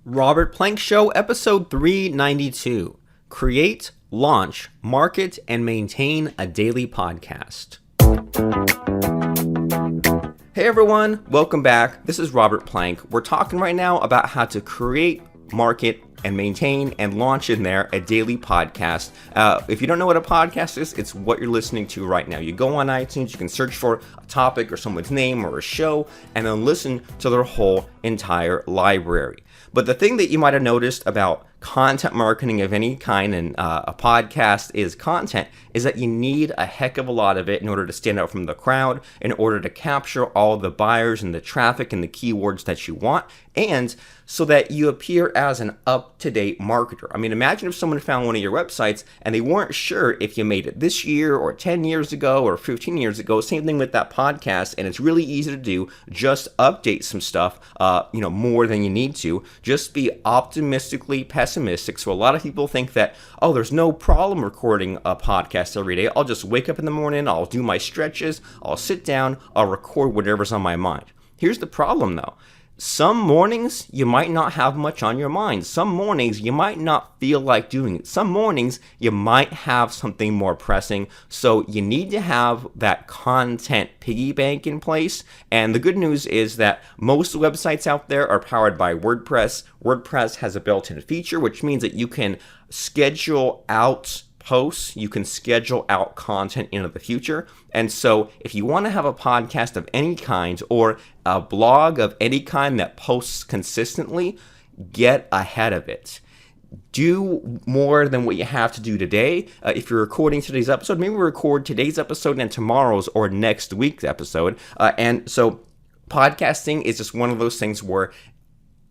Robert Plank Show, episode 392. Create, launch, market, and maintain a daily podcast. Hey everyone, welcome back. This is Robert Plank. We're talking right now about how to create, market, and maintain and launch in there a daily podcast. If you don't know what a podcast is, it's what you're listening to right now. You go on iTunes, you can search for a topic or someone's name or a show, and then listen to their whole entire library. But the thing that you might have noticed about content marketing of any kind and a podcast is that you need a heck of a lot of it in order to stand out from the crowd, in order to capture all the buyers and the traffic and the keywords that you want, and so that you appear as an up-to-date marketer. I mean, imagine if someone found one of your websites and they weren't sure if you made it this year or 10 years ago or 15 years ago. Same thing with that podcast, and it's really easy to do. Just update some stuff, more than you need to. Just be optimistically pessimistic. So a lot of people think that, oh, there's no problem recording a podcast every day. I'll just wake up in the morning, I'll do my stretches, I'll sit down, I'll record whatever's on my mind. Here's the problem though. Some mornings you might not have much on your mind. Some mornings you might not feel like doing it. Some mornings you might have something more pressing. So you need to have that content piggy bank in place. And the good news is that most websites out there are powered by WordPress. WordPress has a built-in feature, which means that you can schedule out posts, you can schedule out content into the future. And so if you want to have a podcast of any kind or a blog of any kind that posts consistently, get ahead of it. Do more than what you have to do today. If you're recording today's episode, maybe record today's episode and tomorrow's or next week's episode. And so podcasting is just one of those things where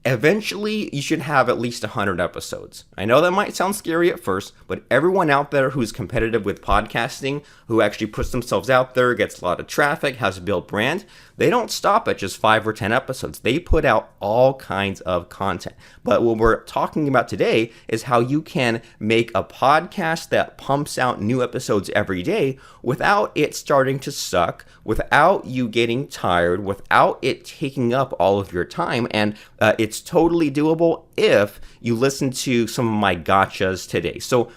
eventually, you should have at least 100 episodes. I know that might sound scary at first, but everyone out there who's competitive with podcasting, who actually puts themselves out there, gets a lot of traffic, has a built brand, they don't stop at just 5 or 10 episodes. They put out all kinds of content. But what we're talking about today is how you can make a podcast that pumps out new episodes every day without it starting to suck, without you getting tired, without it taking up all of your time. And it's totally doable if you listen to some of my gotchas today. So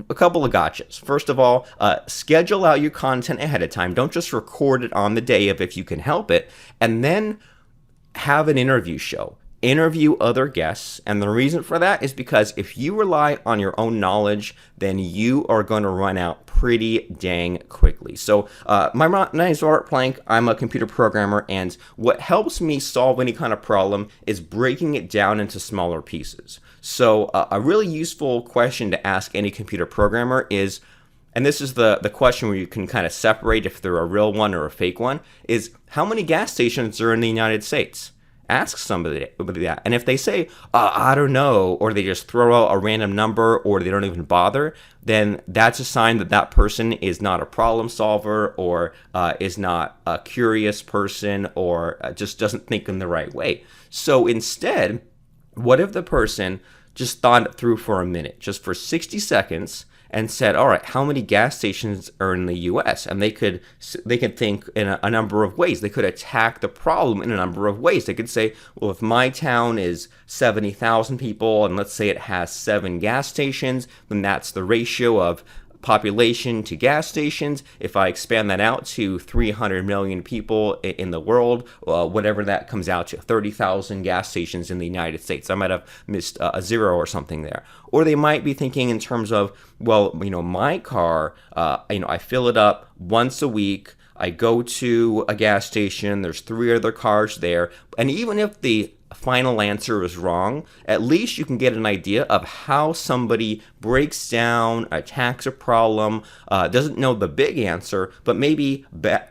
a couple of gotchas. First of all, schedule out your content ahead of time. Don't just record it on the day of if you can help it. And then have an interview show. Interview other guests. And the reason for that is because if you rely on your own knowledge, then you are going to run out pretty dang quickly. So my name is Robert Plank. I'm a computer programmer, and what helps me solve any kind of problem is breaking it down into smaller pieces. So a really useful question to ask any computer programmer is, and this is the question where you can kind of separate if they're a real one or a fake one, is how many gas stations are in the United States? Ask somebody that. And if they say, I don't know, or they just throw out a random number, or they don't even bother, then that's a sign that that person is not a problem solver, or is not a curious person, or just doesn't think in the right way. So instead, what if the person just thought it through for a minute, just for 60 seconds, and said, all right, how many gas stations are in the U.S.? And they could think in a number of ways. They could attack the problem in a number of ways. They could say, well, if my town is 70,000 people, and let's say it has 7 gas stations, then that's the ratio of population to gas stations. If I expand that out to 300 million people in the world, whatever that comes out to, 30,000 gas stations in the United States. I might have missed a zero or something there. Or they might be thinking in terms of, well, my car, I fill it up once a week. I go to a gas station, there's 3 other cars there, and even if the final answer is wrong, at least you can get an idea of how somebody breaks down, attacks a problem, doesn't know the big answer, but maybe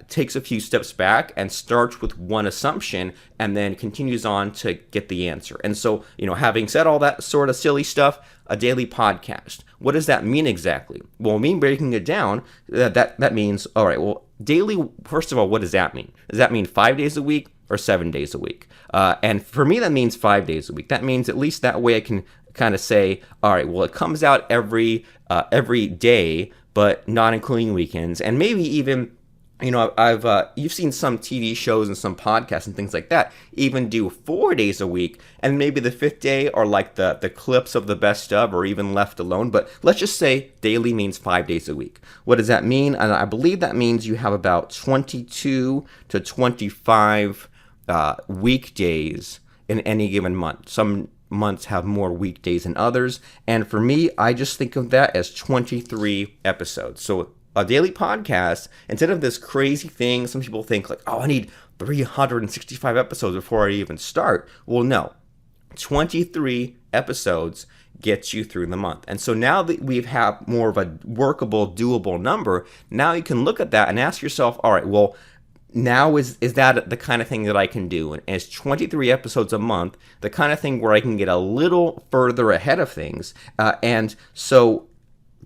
takes a few steps back and starts with one assumption and then continues on to get the answer. And so, having said all that sort of silly stuff, a daily podcast. What does that mean exactly? Well, me breaking it down, that means, all right, well, daily, first of all, what does that mean? Does that mean 5 days a week or 7 days a week? And for me, that means 5 days a week. That means at least that way I can kind of say, all right, well, it comes out every day, but not including weekends, and maybe even I've you've seen some TV shows and some podcasts and things like that even do 4 days a week, and maybe the fifth day are like the clips of the best of, or even left alone. But let's just say daily means 5 days a week. What does that mean? And I believe that means you have about 22 to 25 weekdays in any given month. Some months have more weekdays than others, and for me, I just think of that as 23 episodes. So a daily podcast, instead of this crazy thing, some people think like, oh, I need 365 episodes before I even start. Well, no, 23 episodes gets you through the month. And so now that we have more of a workable, doable number, now you can look at that and ask yourself, all right, well, now is that the kind of thing that I can do? And is 23 episodes a month the kind of thing where I can get a little further ahead of things? And so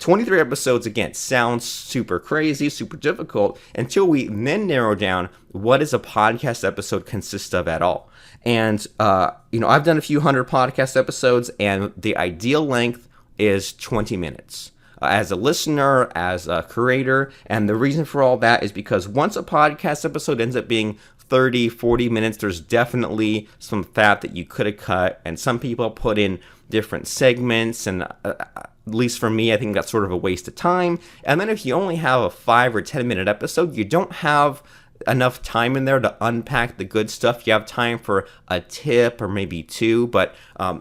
23 episodes, again, sounds super crazy, super difficult, until we then narrow down what does a podcast episode consist of at all. And, I've done a few hundred podcast episodes, and the ideal length is 20 minutes. As a listener, as a creator, and the reason for all that is because once a podcast episode ends up being 30, 40 minutes, there's definitely some fat that you could have cut, and some people put in different segments, and at least for me, I think that's sort of a waste of time. And then if you only have a 5 or 10 minute episode, you don't have enough time in there to unpack the good stuff. You have time for a tip or maybe two, but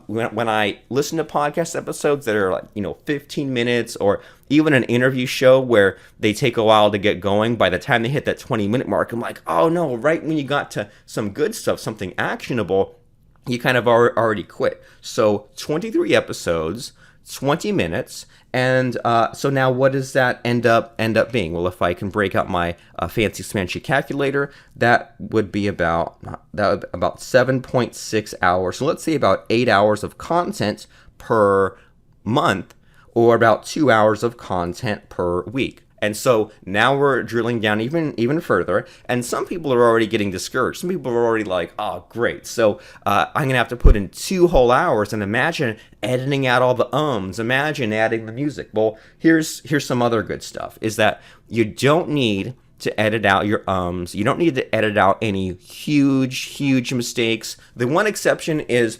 when I listen to podcast episodes that are 15 minutes, or even an interview show where they take a while to get going, by the time they hit that 20-minute mark, I'm like, oh no, right when you got to some good stuff, something actionable, you kind of already quit. So 23 episodes, 20 minutes, and so now what does that end up being? Well, if I can break out my fancy smanchy calculator, that would be about 7.6 hours. So let's say about 8 hours of content per month, or about 2 hours of content per week. And so now we're drilling down even further, and some people are already getting discouraged. Some people are already like, oh, great. So I'm going to have to put in 2 whole hours, and imagine editing out all the ums. Imagine adding the music. Well, here's some other good stuff, is that you don't need to edit out your ums. You don't need to edit out any huge mistakes. The one exception is,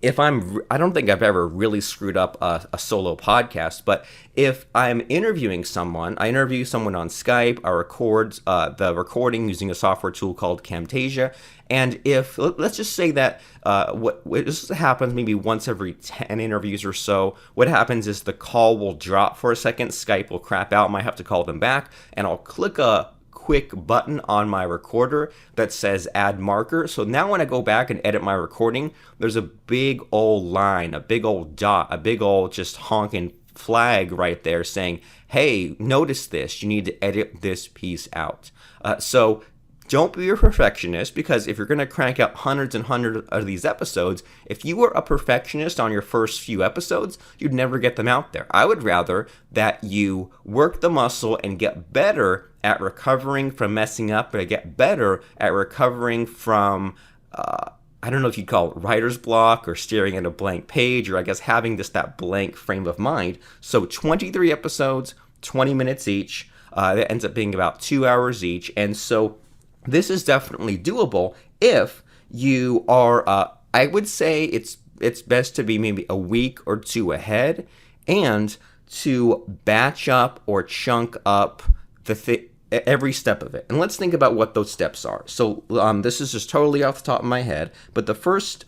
I don't think I've ever really screwed up a solo podcast, but if I'm interviewing someone, I interview someone on Skype, I record the recording using a software tool called Camtasia, and if, let's just say that this happens maybe once every 10 interviews or so, what happens is the call will drop for a second, Skype will crap out, might have to call them back, and I'll click a quick button on my recorder that says add marker. So now when I go back and edit my recording, there's a big old line, a big old dot, a big old just honking flag right there saying, hey, notice this, you need to edit this piece out. So don't be a perfectionist, because if you're going to crank out hundreds and hundreds of these episodes, if you were a perfectionist on your first few episodes, you'd never get them out there. I would rather that you work the muscle and get better at recovering from messing up, or get better at recovering from, I don't know if you'd call it writer's block, or staring at a blank page, or I guess having just that blank frame of mind. So 23 episodes, 20 minutes each, that ends up being about 2 hours each. And so this is definitely doable if you are, I would say it's best to be maybe a week or two ahead, and to batch up or chunk up every step of it. And let's think about what those steps are. So this is just totally off the top of my head, but the first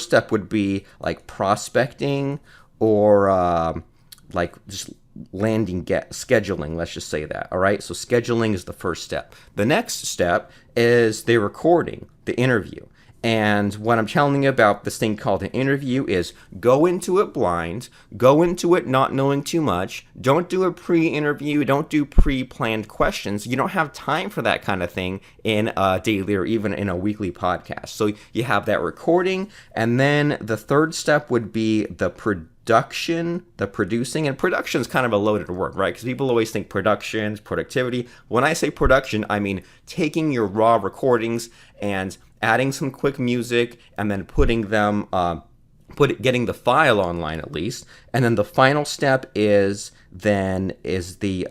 step would be like prospecting, or like just scheduling, let's just say that. All right, so scheduling is the first step. The next step is the recording, the interview. And what I'm telling you about this thing called an interview is go into it blind, go into it not knowing too much, don't do a pre-interview, don't do pre-planned questions. You don't have time for that kind of thing in a daily or even in a weekly podcast. So you have that recording, and then the third step would be the producing, and production is kind of a loaded word, right? Because people always think productions, productivity. When I say production, I mean taking your raw recordings and adding some quick music, and then putting them, getting the file online at least. And then the final step is the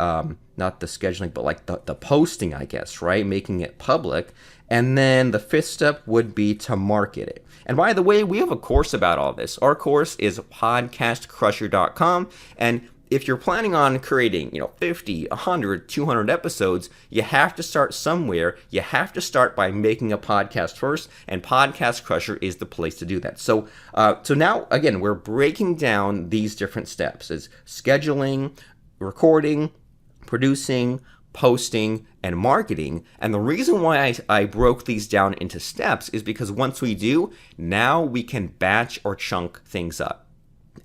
not the scheduling, but like the posting, I guess, right? Making it public. And then the fifth step would be to market it. And by the way, we have a course about all this. Our course is podcastcrusher.com. And if you're planning on creating, 50, 100, 200 episodes, you have to start somewhere. You have to start by making a podcast first, and Podcast Crusher is the place to do that. So now, again, we're breaking down these different steps as scheduling, recording, producing, posting, and marketing. And the reason why I broke these down into steps is because once we do, now we can batch or chunk things up.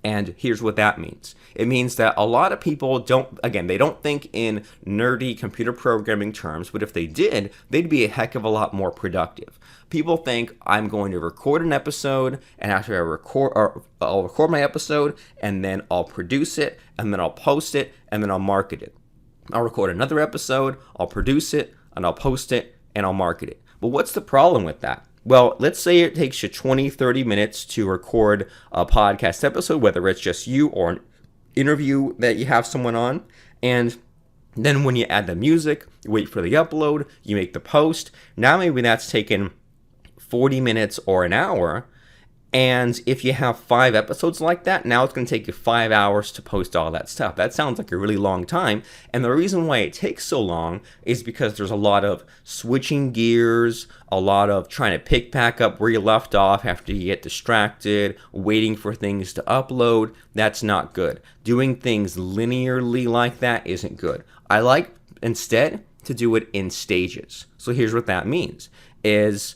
And here's what that means. It means that a lot of people don't think in nerdy computer programming terms, but if they did, they'd be a heck of a lot more productive. People think I'm going to record an episode, and after I'll record my episode, and then I'll produce it, and then I'll post it, and then I'll market it. I'll record another episode, I'll produce it, and I'll post it, and I'll market it. But what's the problem with that? Well, let's say it takes you 20, 30 minutes to record a podcast episode, whether it's just you or an interview that you have someone on. And then when you add the music, you wait for the upload, you make the post. Now maybe that's taken 40 minutes or an hour. And if you have 5 episodes like that, now it's going to take you 5 hours to post all that stuff. That sounds like a really long time. And the reason why it takes so long is because there's a lot of switching gears, a lot of trying to pick back up where you left off after you get distracted, waiting for things to upload. That's not good. Doing things linearly like that isn't good. I like instead to do it in stages. So here's what that means is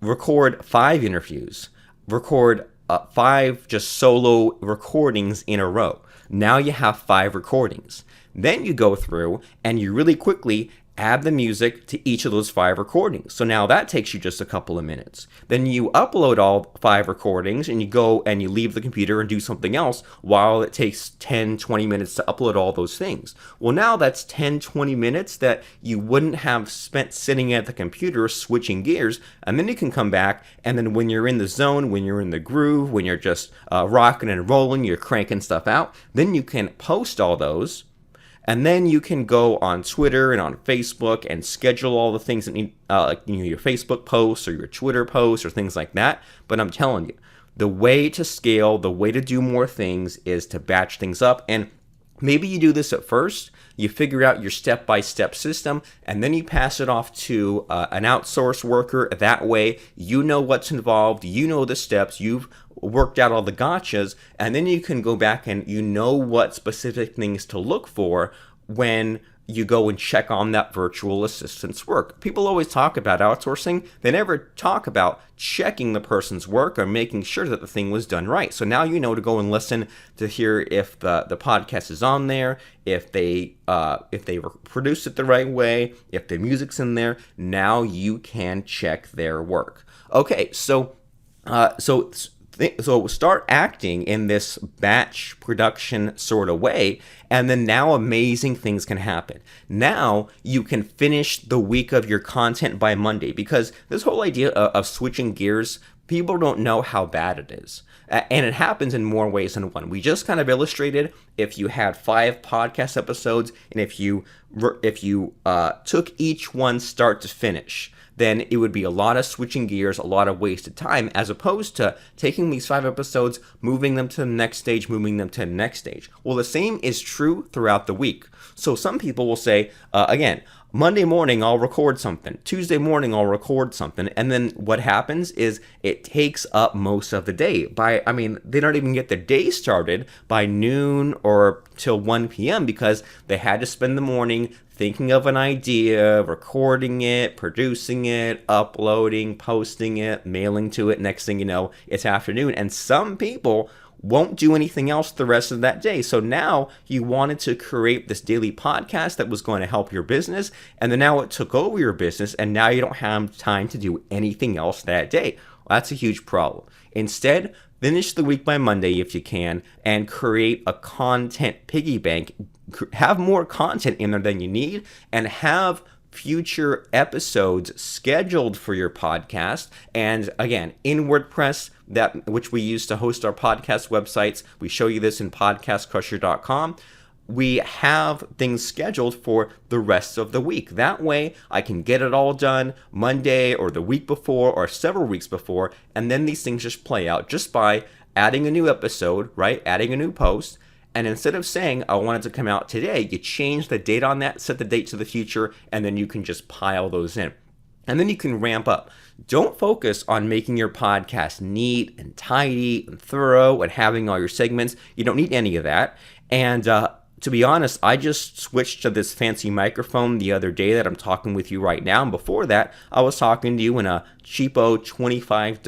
record 5 interviews, record 5 just solo recordings in a row. Now you have 5 recordings. Then you go through and you really quickly add the music to each of those 5 recordings. So now that takes you just a couple of minutes. Then you upload all 5 recordings and you go and you leave the computer and do something else while it takes 10, 20 minutes to upload all those things. Well, now that's 10, 20 minutes that you wouldn't have spent sitting at the computer switching gears. And then you can come back, and then when you're in the zone, when you're in the groove, when you're just rocking and rolling, you're cranking stuff out, then you can post all those. And then you can go on Twitter and on Facebook and schedule all the things that need, your Facebook posts or your Twitter posts or things like that. But I'm telling you, the way to scale, the way to do more things is to batch things up. And maybe you do this at first, you figure out your step-by-step system, and then you pass it off to an outsourced worker. That way, you know what's involved, you know the steps, you've worked out all the gotchas, and then you can go back and you know what specific things to look for when you go and check on that virtual assistant's work. People always talk about outsourcing. They never talk about checking the person's work or making sure that the thing was done right. So now you know to go and listen to hear if the podcast is on there, if they produced it the right way, if the music's in there. Now you can check their work. Okay, so start acting in this batch production sort of way, and then now amazing things can happen. Now you can finish the week of your content by Monday, because this whole idea of switching gears, people don't know how bad it is. And it happens in more ways than one. We just kind of illustrated if you had 5 podcast episodes, and if you took each one start to finish, then it would be a lot of switching gears, a lot of wasted time, as opposed to taking these 5 episodes, moving them to the next stage, moving them to the next stage. Well, the same is true throughout the week. So some people will say, again, Monday morning I'll record something, Tuesday morning I'll record something, and then what happens is it takes up most of the day. They don't even get the day started by noon or till 1 p.m. because they had to spend the morning thinking of an idea, recording it, producing it, uploading, posting it, mailing to it. Next thing you know, it's afternoon. And some people won't do anything else the rest of that day. So now you wanted to create this daily podcast that was going to help your business, and then now it took over your business, and now you don't have time to do anything else that day. Well, that's a huge problem. Instead, finish the week by Monday if you can, and create a content piggy bank. Have more content in there than you need, and have future episodes scheduled for your podcast. And again, in WordPress, which we use to host our podcast websites, we show you this in podcastcrusher.com. we have things scheduled for the rest of the week. That way I can get it all done Monday or the week before or several weeks before, and then these things just play out just by adding a new episode, right? Adding a new post. And instead of saying, I want it to come out today, you change the date on that, set the date to the future, and then you can just pile those in. And then you can ramp up. Don't focus on making your podcast neat and tidy and thorough and having all your segments. You don't need any of that. And to be honest, I just switched to this fancy microphone the other day that I'm talking with you right now. And before that, I was talking to you in a cheapo $25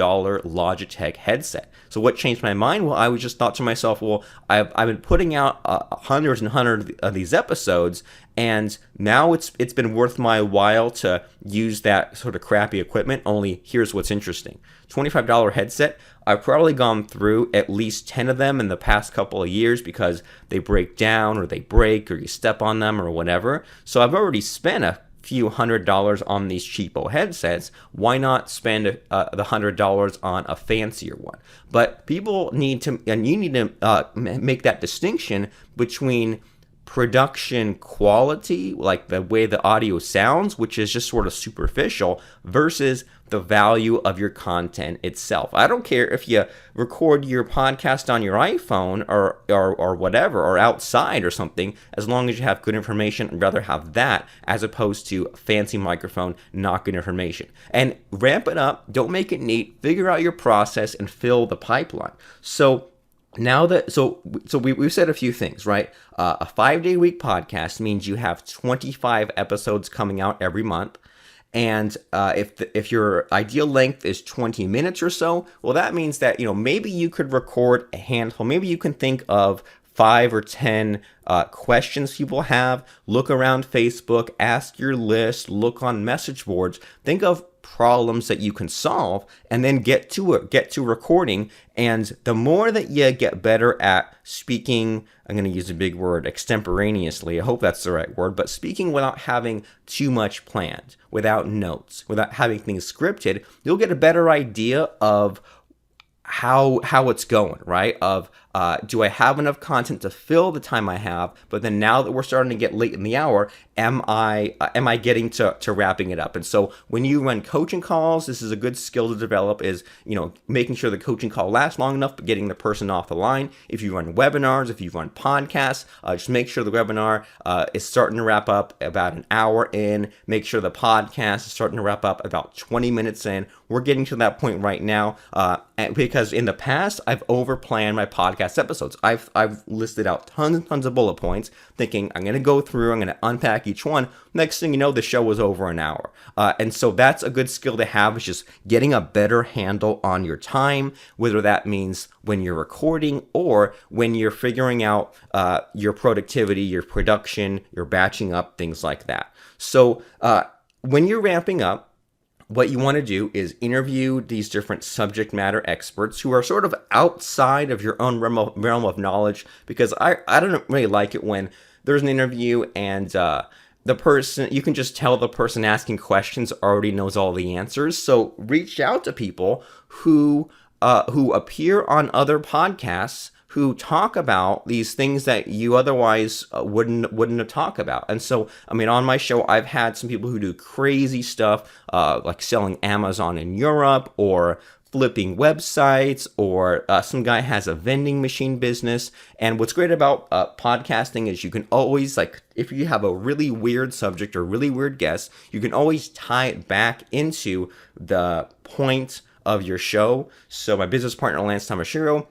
Logitech headset. So what changed my mind? Well, I was just thought to myself, well, I've been putting out hundreds and hundreds of these episodes, and now it's been worth my while to use that sort of crappy equipment. Only here's what's interesting. $25 headset, I've probably gone through at least 10 of them in the past couple of years because they break down or they break or you step on them or whatever. So I've already spent a few $100s on these cheapo headsets. Why not spend the $100 on a fancier one? But people need to, and you need to make that distinction between production quality, like the way the audio sounds, which is just sort of superficial, versus the value of your content itself. I don't care if you record your podcast on your iPhone or whatever, or outside or something, as long as you have good information. I'd rather have that as opposed to a fancy microphone, not good information. And ramp it up, don't make it neat, figure out your process and fill the pipeline. So now that we've said a few things, right? A 5-day week podcast means you have 25 episodes coming out every month. And if your ideal length is 20 minutes or so, well, that means that, maybe you could record a handful. Maybe you can think of 5 or 10 questions people have. Look around Facebook, ask your list, look on message boards. Think of problems that you can solve, and then get to recording. And the more that you get better at speaking, I'm going to use a big word, extemporaneously, I hope that's the right word, but speaking without having too much planned, without notes, without having things scripted, you'll get a better idea of how it's going, right? Of do I have enough content to fill the time I have? But then now that we're starting to get late in the hour, am I getting to wrapping it up? And so when you run coaching calls, this is a good skill to develop, is making sure the coaching call lasts long enough, but getting the person off the line. If you run webinars, if you run podcasts, just make sure the webinar is starting to wrap up about an hour in. Make sure the podcast is starting to wrap up about 20 minutes in. We're getting to that point right now because in the past I've overplanned my podcast episodes. I've listed out tons and tons of bullet points, thinking I'm going to go through, I'm going to unpack each one. Next thing you know, the show was over an hour. And so that's a good skill to have, is just getting a better handle on your time, whether that means when you're recording or when you're figuring out your productivity, your production, your batching up, things like that. So when you're ramping up, what you want to do is interview these different subject matter experts who are sort of outside of your own realm of knowledge, because I don't really like it when there's an interview and the person, you can just tell the person asking questions already knows all the answers. So reach out to people who appear on other podcasts, who talk about these things that you otherwise wouldn't talk about. And so, on my show, I've had some people who do crazy stuff, like selling Amazon in Europe, or flipping websites, or some guy has a vending machine business. And what's great about podcasting is you can always, like, if you have a really weird subject or really weird guest, you can always tie it back into the point of your show. So my business partner, Lance Tamashiro,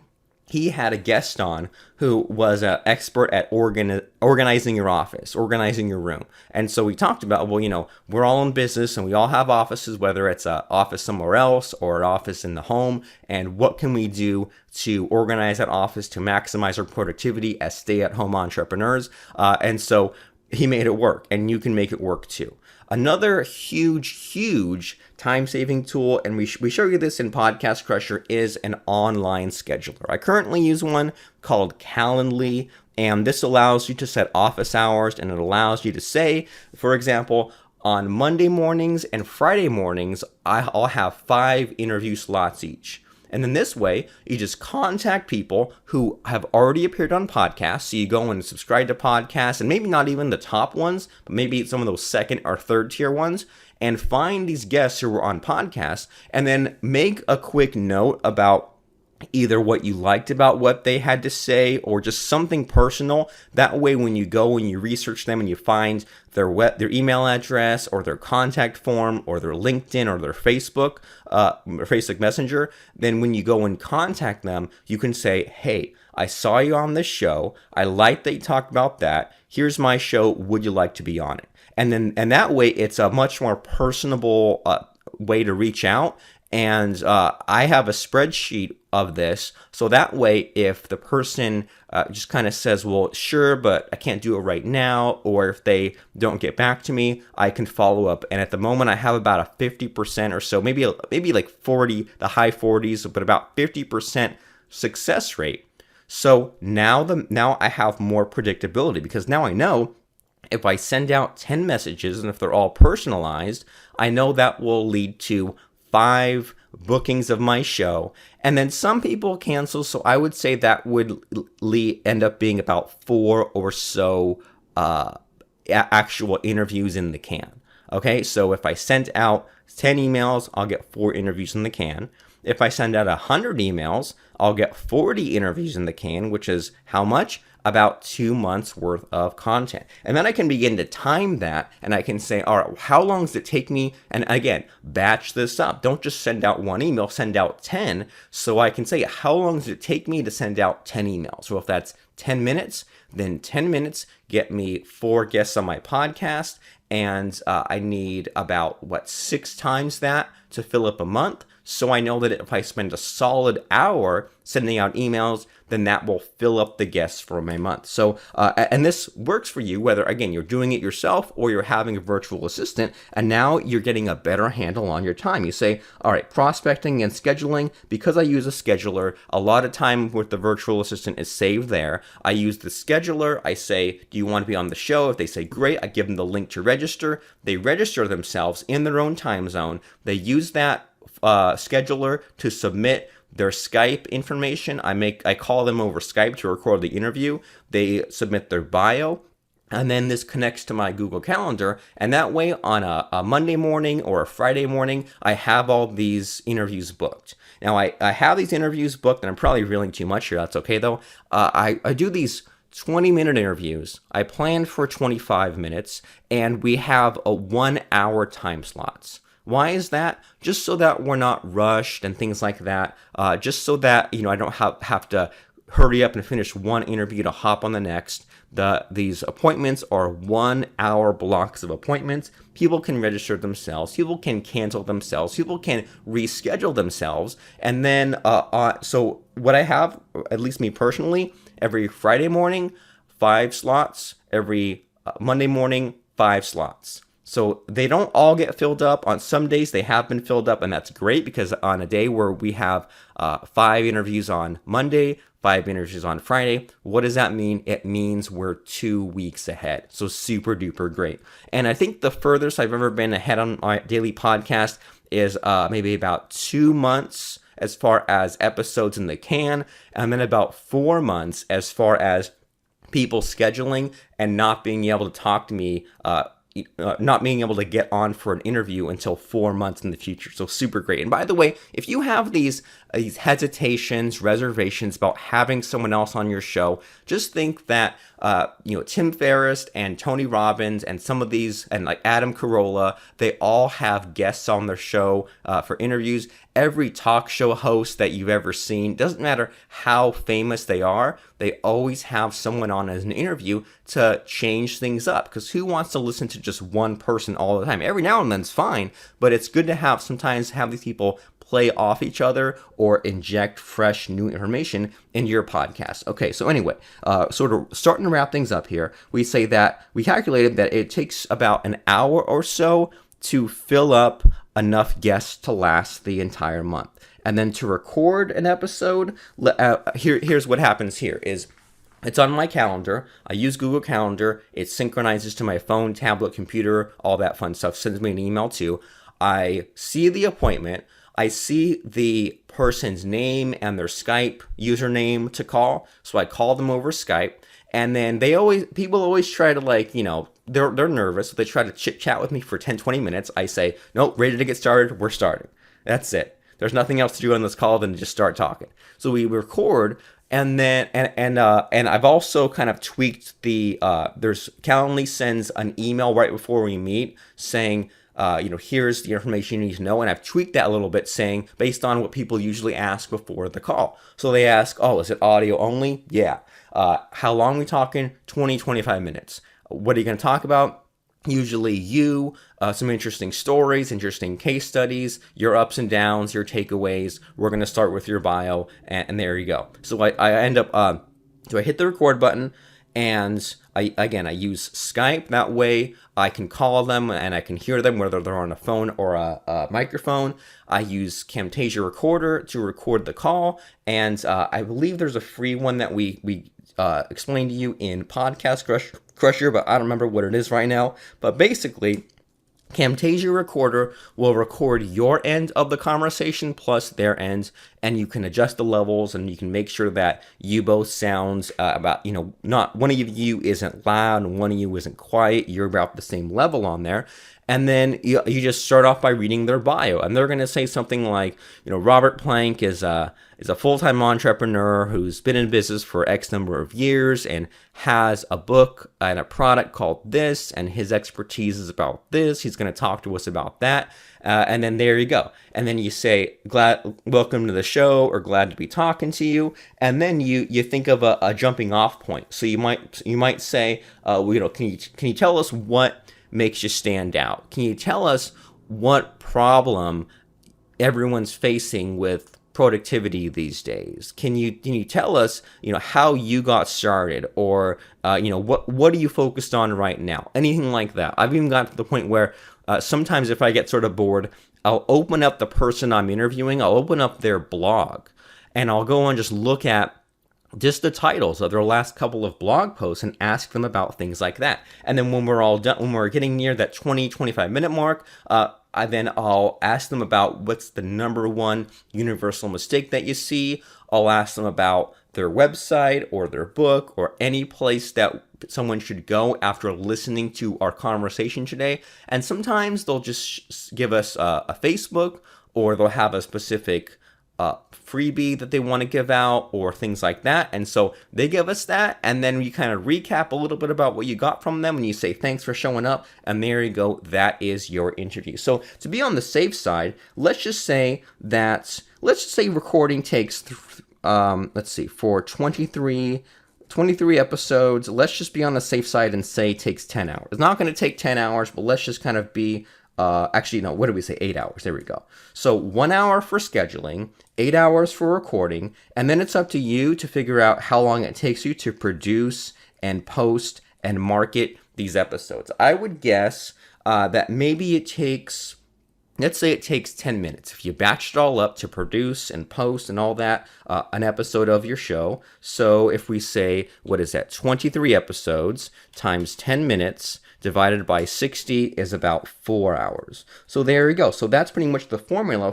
he had a guest on who was an expert at organizing your office, organizing your room. And so we talked about, well, we're all in business and we all have offices, whether it's an office somewhere else or an office in the home. And what can we do to organize that office to maximize our productivity as stay-at-home entrepreneurs? And so he made it work, and you can make it work too. Another huge time-saving tool, and we show you this in Podcast Crusher, is an online scheduler. I currently use one called Calendly, and this allows you to set office hours, and it allows you to say, for example, on Monday mornings and Friday mornings, I'll have 5 interview slots each. And then this way, you just contact people who have already appeared on podcasts. So you go and subscribe to podcasts, and maybe not even the top ones, but maybe some of those second or third tier ones, and find these guests who were on podcasts, and then make a quick note about either what you liked about what they had to say or just something personal. That way, when you go and you research them and you find their email address or their contact form or their LinkedIn or their Facebook Messenger, then when you go and contact them, you can say, hey, I saw you on this show. I like that you talked about that. Here's my show. Would you like to be on it? And that way, it's a much more personable way to reach out. And I have a spreadsheet of this, so that way if the person just kind of says, well, sure, but I can't do it right now, or if they don't get back to me, I can follow up. And at the moment, I have about a 50% or so, maybe like 40, the high 40s, but about 50% success rate. So now I have more predictability, because now I know if I send out 10 messages and if they're all personalized, I know that will lead to 5 bookings of my show. And then some people cancel, so I would say that would end up being about 4 or so actual interviews in the can. Okay, so if I sent out 10 emails, I'll get 4 interviews in the can. If I send out 100 emails, I'll get 40 interviews in the can, which is how much? About 2 months worth of content. And then I can begin to time that, and I can say, all right, how long does it take me? And again, batch this up. Don't just send out 1 email, send out 10. So I can say, how long does it take me to send out 10 emails? So if that's 10 minutes, then 10 minutes get me 4 guests on my podcast. And I need about, 6 times that to fill up a month. So I know that if I spend a solid hour sending out emails, then that will fill up the guests for my month. So, and this works for you, whether, again, you're doing it yourself or you're having a virtual assistant, and now you're getting a better handle on your time. You say, all right, prospecting and scheduling, because I use a scheduler, a lot of time with the virtual assistant is saved there. I use the scheduler. I say, do you want to be on the show? If they say, great, I give them the link to register. They register themselves in their own time zone. They use that scheduler to submit their Skype information. I call them over Skype to record the interview. They submit their bio, and then this connects to my Google Calendar. And that way, on a Monday morning or a Friday morning, I have all these interviews booked. Now, I have these interviews booked, and I'm probably revealing too much here. That's okay, though. I do these 20-minute interviews. I plan for 25 minutes, and we have a 1-hour time slots. Why is that? Just so that we're not rushed and things like that. Just so that, I don't have to hurry up and finish one interview to hop on the next. These appointments are 1-hour blocks of appointments. People can register themselves. People can cancel themselves. People can reschedule themselves. And then, so what I have, at least me personally, every Friday morning, 5 slots. Every Monday morning, 5 slots. So they don't all get filled up. On some days they have been filled up, and that's great, because on a day where we have 5 interviews on Monday, 5 interviews on Friday, what does that mean? It means we're 2 weeks ahead. So super duper great. And I think the furthest I've ever been ahead on my daily podcast is maybe about 2 months as far as episodes in the can, and then about 4 months as far as people scheduling and not being able to talk to me, not being able to get on for an interview until 4 months in the future. So super great. And by the way, if you have these hesitations, reservations about having someone else on your show, just think that Tim Ferriss and Tony Robbins and some of these, and like Adam Carolla, they all have guests on their show for interviews. Every talk show host that you've ever seen, doesn't matter how famous they are, they always have someone on as an interview to change things up. Because who wants to listen to just one person all the time? Every now and then it's fine, but it's good to sometimes have these people play off each other or inject fresh new information into your podcast. Okay, so anyway, sort of starting to wrap things up here, we calculated that it takes about an hour or so to fill up enough guests to last the entire month. And then to record an episode, here's what happens here is, it's on my calendar. I use Google Calendar. It synchronizes to my phone, tablet, computer, all that fun stuff, sends me an email too. I see the appointment. I see the person's name and their Skype username to call. So I call them over Skype. And then people always try to they're nervous. So they try to chit chat with me for 10, 20 minutes. I say, nope, ready to get started. We're starting. That's it. There's nothing else to do on this call than to just start talking. So we record. And then, and I've also kind of tweaked there's Calendly sends an email right before we meet saying, here's the information you need to know. And I've tweaked that a little bit saying, based on what people usually ask before the call. So they ask, oh, is it audio only? Yeah. How long are we talking? 20, 25 minutes. What are you going to talk about? Usually some interesting stories, interesting case studies, your ups and downs, your takeaways. We're going to start with your bio, and there you go. So I end up, so I hit the record button, and I use Skype. That way I can call them and I can hear them, whether they're on a phone or a microphone. I use Camtasia Recorder to record the call, and I believe there's a free one that we explained to you in Podcast Crusher, but I don't remember what it is right now. But basically, Camtasia Recorder will record your end of the conversation plus their end, and you can adjust the levels, and you can make sure that you both sound not one of you isn't loud and one of you isn't quiet. You're about the same level on there. And then you just start off by reading their bio, and they're going to say something like, Robert Plank is a full-time entrepreneur who's been in business for X number of years and has a book and a product called this, and his expertise is about this. He's going to talk to us about that. And then there you go. And then you say, welcome to the show, or glad to be talking to you. And then you think of a jumping off point. So you might say, can you tell us what makes you stand out? Can you tell us what problem everyone's facing with productivity these days? Can you tell us, how you got started, or what are you focused on right now? Anything like that. I've even gotten to the point where sometimes if I get sort of bored, I'll open up the person I'm interviewing, I'll open up their blog, and I'll go and just look at just the titles of their last couple of blog posts and ask them about things like that. And then when we're all done, when we're getting near that 20, 25 minute mark, I'll ask them about what's the number one universal mistake that you see. I'll ask them about their website or their book or any place that someone should go after listening to our conversation today. And sometimes they'll just give us a Facebook, or they'll have a specific freebie that they want to give out, or things like that. And so they give us that, and then we kind of recap a little bit about what you got from them, and you say thanks for showing up, and there you go. That is your interview. So to be on the safe side, let's just say recording takes for 23 episodes, let's just be on the safe side and say it takes 10 hours. It's not going to take 10 hours, but let's just kind of be what did we say? 8 hours. There we go. So 1 hour for scheduling, 8 hours for recording, and then it's up to you to figure out how long it takes you to produce and post and market these episodes. I would guess that maybe it takes, let's say it takes 10 minutes. If you batch it all up to produce and post and all that, an episode of your show. So if we say, 23 episodes times 10 minutes divided by 60 is about 4 hours. So there you go. So that's pretty much the formula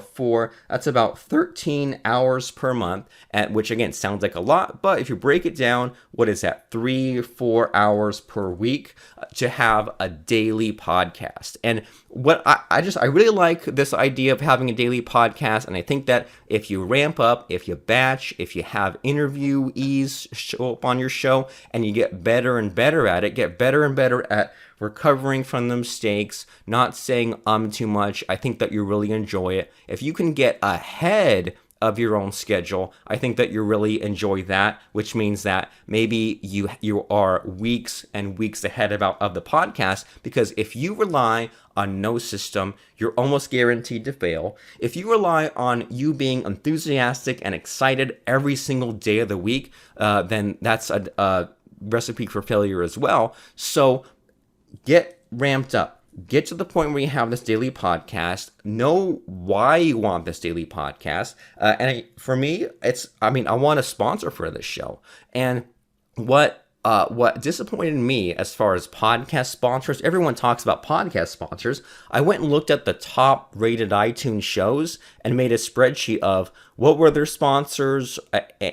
that's about 13 hours per month, which again sounds like a lot, but if you break it down, 3-4 hours per week to have a daily podcast. And what I really like this idea of having a daily podcast, and I think that if you ramp up, if you batch, if you have interviewees show up on your show, and you get better and better at it, get better and better at recovering from the mistakes, not saying too much, I think that you really enjoy it. If you can get ahead of your own schedule, I think that you really enjoy that, which means that maybe you are weeks and weeks ahead of the podcast, because if you rely on no system, you're almost guaranteed to fail. If you rely on you being enthusiastic and excited every single day of the week, then that's a recipe for failure as well. So get ramped up. Get to the point where you have this daily podcast. Know why you want this daily podcast. For me, I want a sponsor for this show. And what What disappointed me as far as podcast sponsors, everyone talks about podcast sponsors. I went and looked at the top rated iTunes shows and made a spreadsheet of what were their sponsors.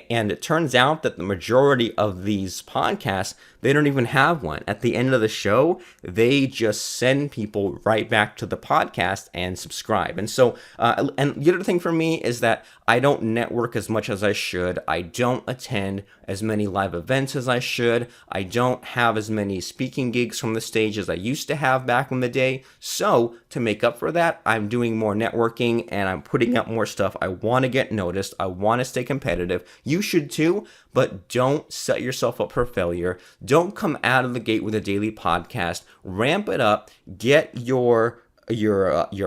And it turns out that the majority of these podcasts, they don't even have one. At the end of the show, they just send people right back to the podcast and subscribe. And so, and the other thing for me is that I don't network as much as I should. I don't attend as many live events as I should. I don't have as many speaking gigs from the stage as I used to have back in the day. So to make up for that, I'm doing more networking and I'm putting out more stuff. I want to get noticed. I want to stay competitive. You should too, but don't set yourself up for failure. Don't come out of the gate with a daily podcast. Ramp it up. Get your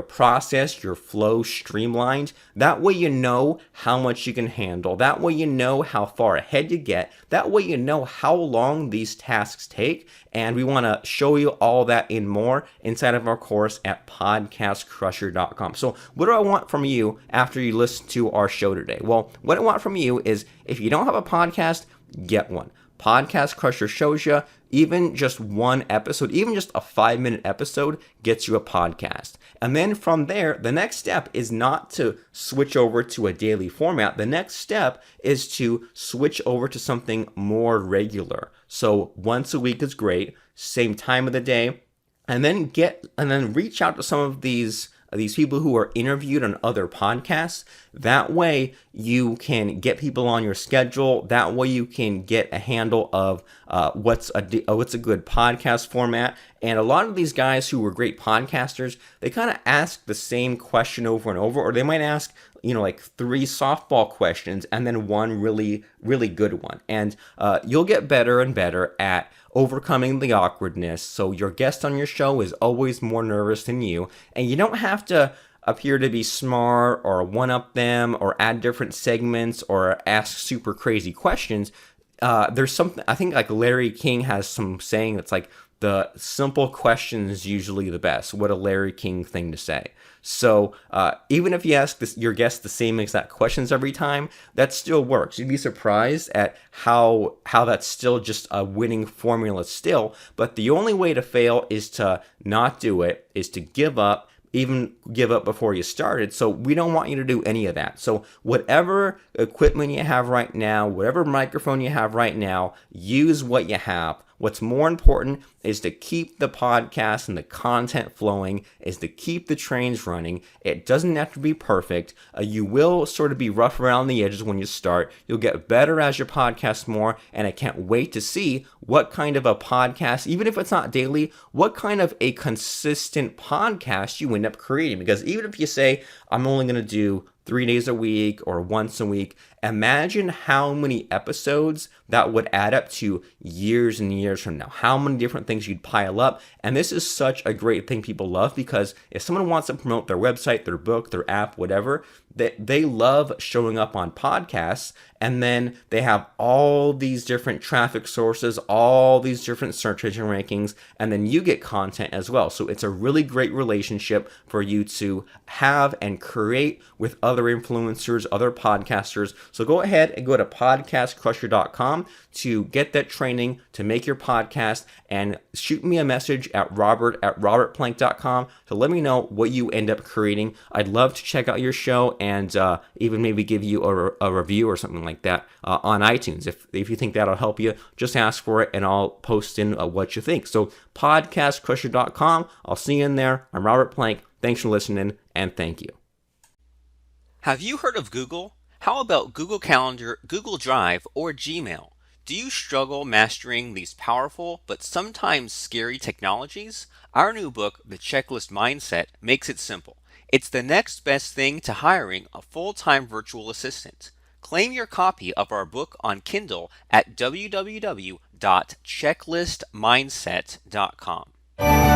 process, your flow streamlined. That way you know how much you can handle. That way you know how far ahead you get. That way you know how long these tasks take. And we want to show you all that and more inside of our course at podcastcrusher.com. So what do I want from you after you listen to our show today? Well, what I want from you is if you don't have a podcast, get one. Podcast Crusher shows you even just one episode, even just a 5-minute episode gets you a podcast. And then from there, the next step is not to switch over to a daily format. The next step is to switch over to something more regular. So once a week is great, same time of the day, and then reach out to some of these people who are interviewed on other podcasts. That way you can get people on your schedule. That way you can get a handle of what's a good podcast format. And a lot of these guys who were great podcasters, they kind of ask the same question over and over, or they might ask, like 3 softball questions and then one really, really good one. And you'll get better and better at overcoming the awkwardness. So your guest on your show is always more nervous than you, and you don't have to appear to be smart or one-up them or add different segments or ask super crazy questions. There's something, I think like Larry King has some saying that's like, the simple question is usually the best. What a Larry King thing to say. So even if you ask your guest the same exact questions every time, that still works. You'd be surprised at how that's still just a winning formula still. But the only way to fail is to not do it, is to give up, even give up before you started. So we don't want you to do any of that. So whatever equipment you have right now, whatever microphone you have right now, use what you have. What's more important is to keep the podcast and the content flowing, is to keep the trains running. It doesn't have to be perfect. You will sort of be rough around the edges when you start. You'll get better as you podcast more, and I can't wait to see what kind of a podcast, even if it's not daily, what kind of a consistent podcast you end up creating. Because even if you say, I'm only going to do 3 days a week or once a week, imagine how many episodes that would add up to years and years from now. How many different things you'd pile up. And this is such a great thing people love, because if someone wants to promote their website, their book, their app, whatever, they love showing up on podcasts, and then they have all these different traffic sources, all these different search engine rankings, and then you get content as well. So it's a really great relationship for you to have and create with other influencers, other podcasters. So go ahead and go to podcastcrusher.com to get that training to make your podcast, and shoot me a message at robert@robertplank.com to let me know what you end up creating. I'd love to check out your show and even maybe give you a review or something like that on iTunes. If you think that'll help you, just ask for it and I'll post in what you think. So podcastcrusher.com. I'll see you in there. I'm Robert Plank. Thanks for listening, and thank you. Have you heard of Google? How about Google Calendar, Google Drive, or Gmail? Do you struggle mastering these powerful but sometimes scary technologies? Our new book, The Checklist Mindset, makes it simple. It's the next best thing to hiring a full-time virtual assistant. Claim your copy of our book on Kindle at www.checklistmindset.com.